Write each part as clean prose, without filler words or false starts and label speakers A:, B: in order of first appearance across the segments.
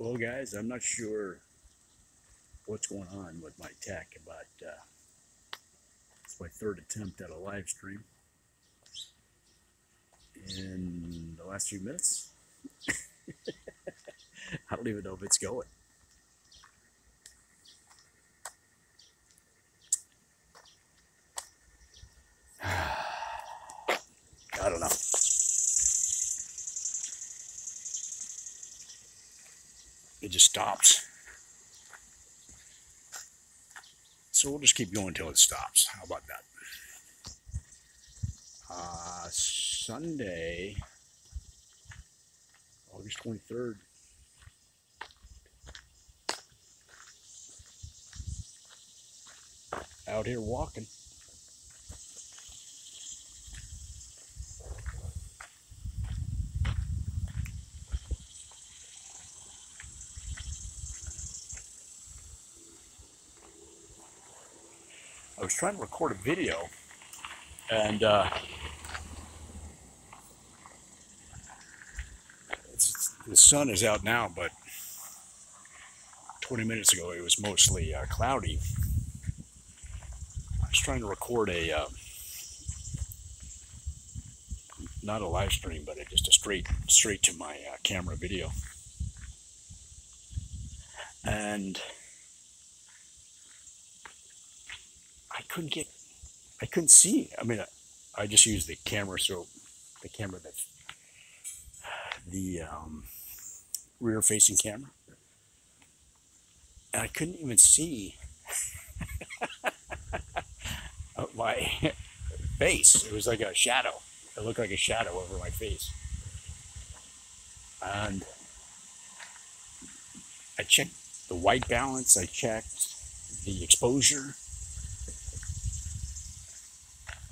A: Well, guys, I'm not sure what's going on with my tech, but it's my third attempt at a live stream in the last few minutes. I don't even know if it's going. I don't know. It just stops. So we'll just keep going until it stops. How about that? Sunday, August 23rd. Out here walking. I was trying to record a video, and the sun is out now, but 20 minutes ago it was mostly cloudy. I was trying to record a not a live stream, but just a straight to my camera video, and I couldn't see. I mean, I just used the camera, so the camera that's the rear-facing camera, and I couldn't even see my face. It was like a shadow. It looked like a shadow over my face, and I checked the white balance. I checked the exposure.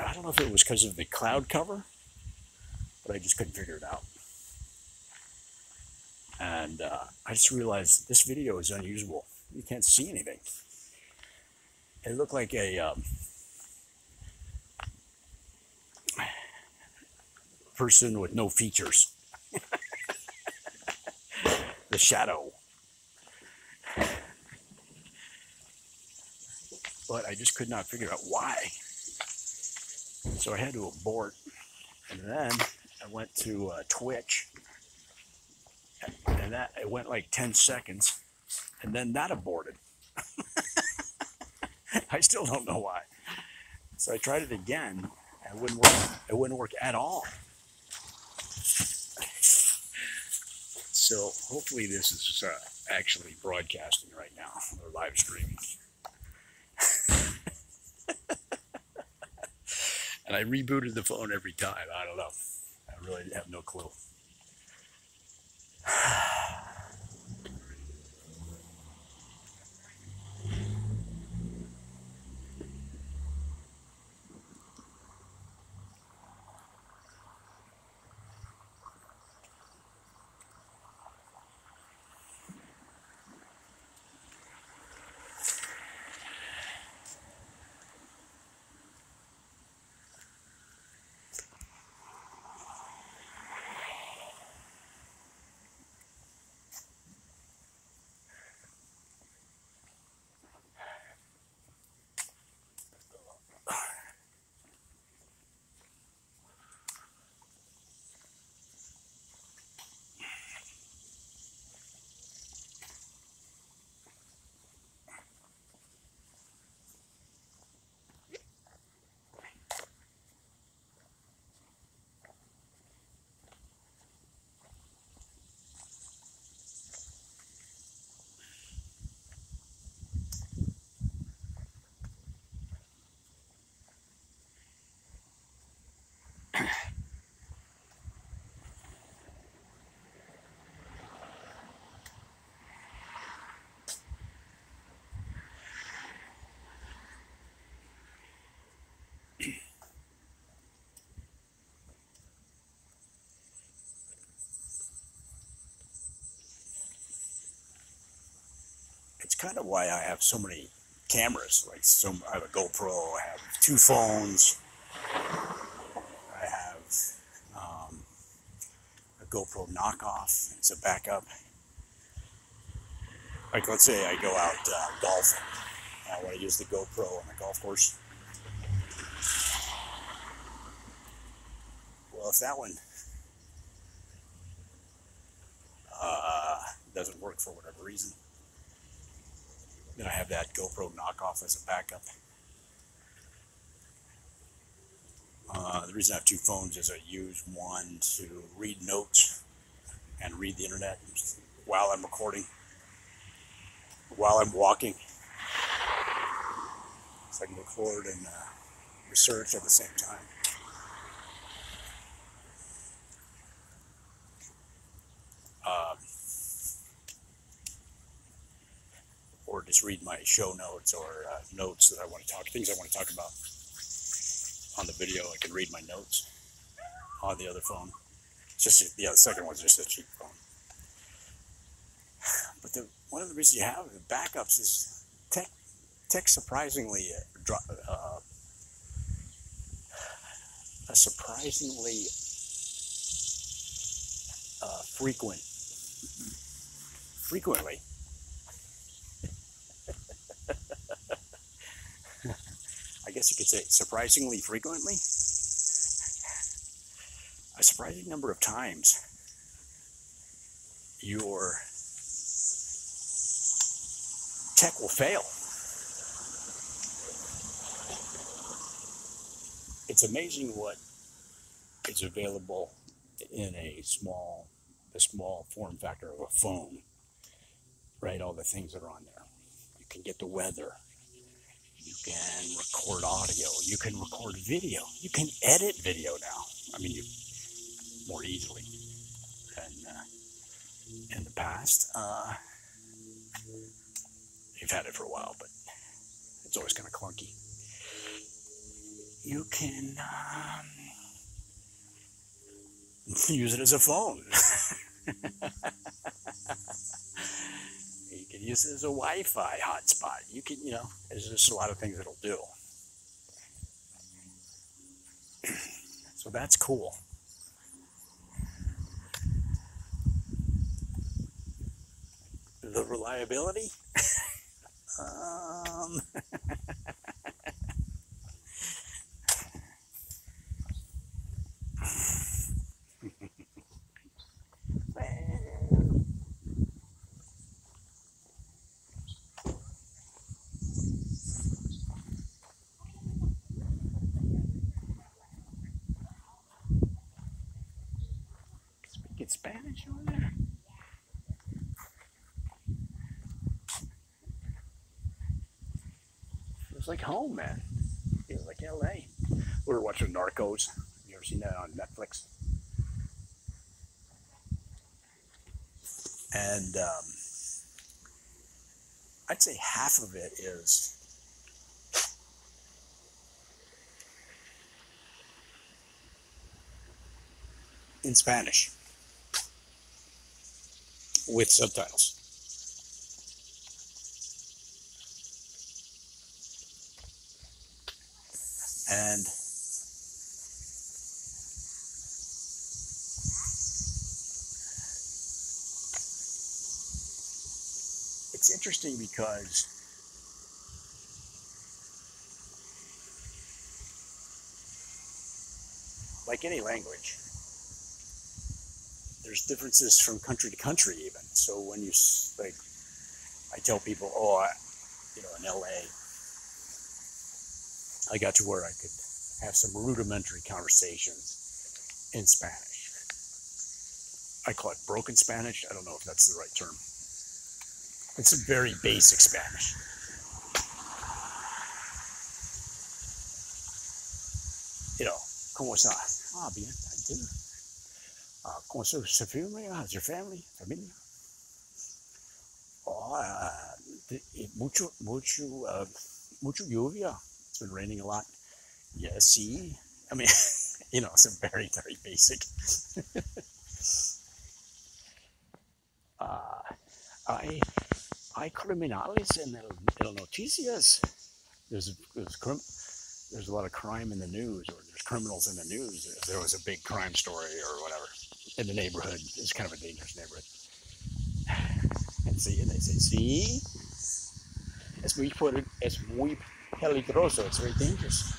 A: I don't know if it was because of the cloud cover, but I just couldn't figure it out. And I just realized this video is unusable. You can't see anything. It looked like a person with no features. The shadow. But I just could not figure out why. So I had to abort, and then I went to Twitch, and that it went like 10 seconds, and then that aborted. I still don't know why. So I tried it again, and it wouldn't work. It wouldn't work at all. So hopefully this is actually broadcasting right now, or live streaming. And I rebooted the phone every time. I don't know. I really have no clue. It's kind of why I have so many cameras. Like, I have a GoPro, I have 2 phones, I have a GoPro knockoff. It's a backup. Like, let's say I go out golfing. I want to use the GoPro on the golf course. Well, if that one doesn't work for whatever reason, then I have that GoPro knockoff as a backup. The reason I have two phones is I use one to read notes and read the internet while I'm recording, while I'm walking. So I can record and research at the same time. Or just read my show notes or notes that I want to talk, things I want to talk about on the video. I can read my notes on the other phone. It's just, the second one's just a cheap phone. But one of the reasons you have the backups is tech surprisingly frequently. I guess you could say surprisingly frequently. A surprising number of times your tech will fail. It's amazing what is available in the small form factor of a phone, right? All the things that are on there. You can get the weather. You can record audio. You can record video. You can edit video now. I mean, more easily than in the past. You've had it for a while, but it's always kind of clunky. You can use it as a phone. You can use it as a Wi-Fi hotspot. You can, there's just a lot of things it'll do. So that's cool. The reliability? Speaking Spanish over there? Feels like home, man. Feels like LA. We were watching Narcos. You ever seen that on Netflix? And I'd say half of it is in Spanish with subtitles. And it's interesting because like any language, there's differences from country to country even. So when you, like, I tell people, in LA, I got to where I could have some rudimentary conversations in Spanish. I call it broken Spanish. I don't know if that's the right term. It's a very basic Spanish. ¿Cómo estás? Bien, I do. ¿Cómo es su familia? How's your family? Familia? Mucho lluvia. It's been raining a lot. Yeah, sí. I mean, it's a very, very basic. Hay criminales en el noticias. There's a lot of crime in the news, or there's criminals in the news. There was a big crime story or whatever in the neighborhood. It's kind of a dangerous neighborhood. And See, and they say, see, es muy peligroso. It's very dangerous.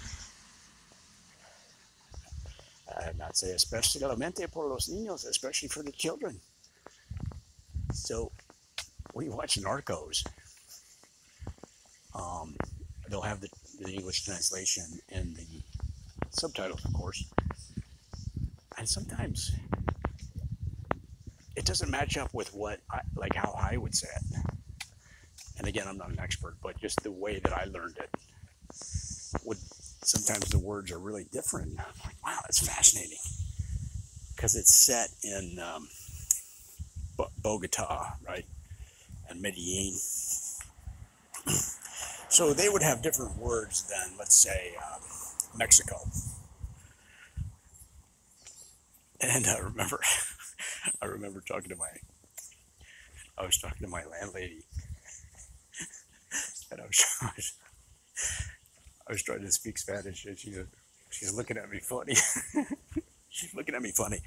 A: Not say especialmente por los niños, especially for the children. So when you watch Narcos, they'll have the English translation and the subtitles, of course. And sometimes it doesn't match up with like how I would say it. And again, I'm not an expert, but just the way that I learned it, sometimes the words are really different. I'm like, wow, that's fascinating. Because it's set in Bogota, right? And Medellin. So they would have different words than, let's say, Mexico. And I remember talking to my landlady, and I was trying to speak Spanish, and she's looking at me funny. She's looking at me funny,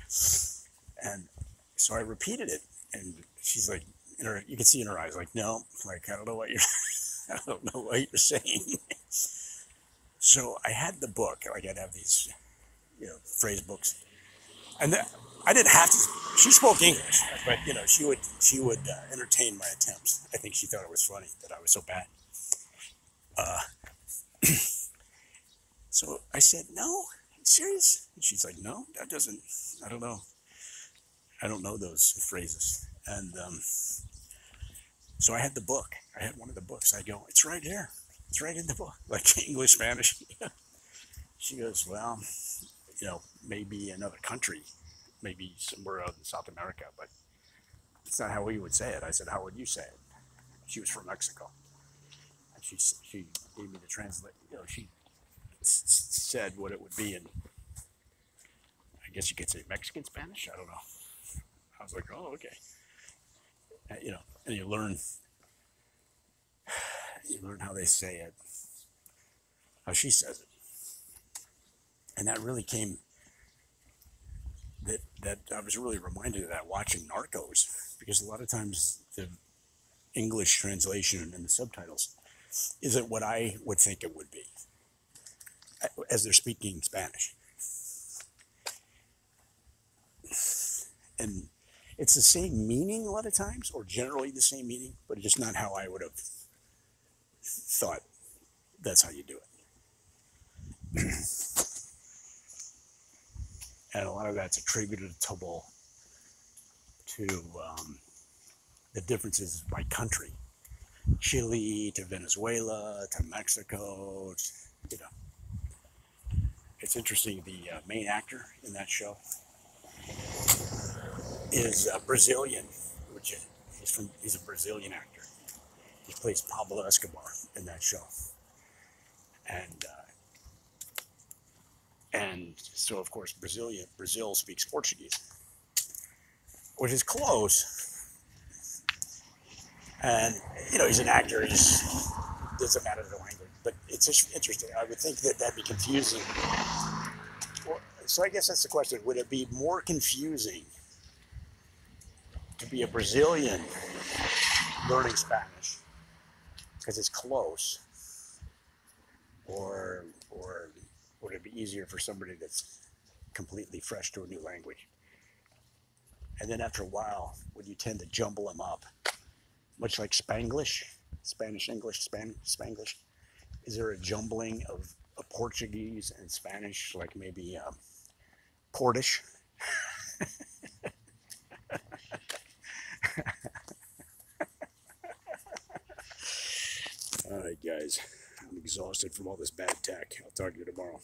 A: and so I repeated it, and she's like, you can see in her eyes, like, no, like I don't know what you're saying. So I had the book, like I'd have these, phrase books, and I didn't have to. She spoke English, but she would entertain my attempts. I think she thought it was funny that I was so bad. So I said, "No, serious?" And she's like, "No, that doesn't. I don't know. I don't know those phrases." And so I had the book. I had one of the books. I go, "It's right here. It's right in the book, like English, Spanish." She goes, "Well, maybe another country, maybe somewhere out in South America, but it's not how we would say it." I said, "How would you say it?" She was from Mexico. And she gave me the translate. She said what it would be in, I guess you could say Mexican Spanish. I don't know. I was like, "Oh, okay." And you learn how they say it, how she says it, and that really came. That I was really reminded of that watching Narcos, because a lot of times the English translation and the subtitles isn't what I would think it would be as they're speaking Spanish. And it's the same meaning a lot of times, or generally the same meaning, but it's just not how I would have thought that's how you do it. And a lot of that's attributable to the differences by country. Chile to Venezuela to Mexico, It's interesting, the main actor in that show is Brazilian, he's a Brazilian actor. He plays Pablo Escobar in that show. And so, of course, Brazil speaks Portuguese, which is close. And, he's an actor. It doesn't matter the language. But it's just interesting. I would think that that'd be confusing. So I guess that's the question. Would it be more confusing to be a Brazilian learning Spanish because it's close? Or would it be easier for somebody that's completely fresh to a new language? And then after a while, would you tend to jumble them up? Much like Spanglish, Spanish, English, Spanglish. Is there a jumbling of Portuguese and Spanish, like maybe Portish? All right, guys. I'm exhausted from all this bad tech. I'll talk to you tomorrow.